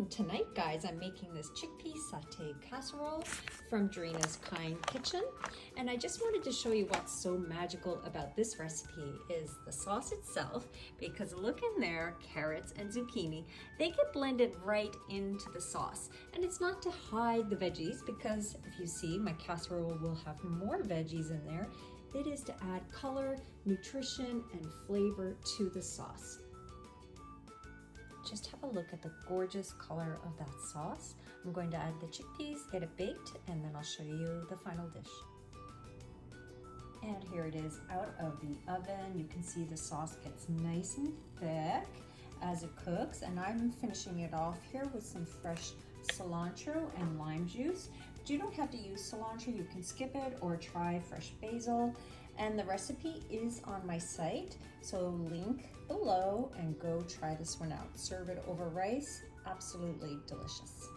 Tonight, guys, I'm making this chickpea satay casserole from Dreena's Kind Kitchen. And I just wanted to show you what's so magical about this recipe is the sauce itself, because look in there, carrots and zucchini, they get blended right into the sauce. And it's not to hide the veggies, because if you see, my casserole will have more veggies in there. It is to add color, nutrition, and flavor to the sauce. Just have a look at the gorgeous color of that sauce. I'm going to add the chickpeas, get it baked, and then I'll show you the final dish. And here it is out of the oven. You can see the sauce gets nice and thick as it cooks, and I'm finishing it off here with some fresh cilantro and lime juice. But you don't have to use cilantro, you can skip it or try fresh basil. And the recipe is on my site, so link below and go try this one out. Serve it over rice, absolutely delicious.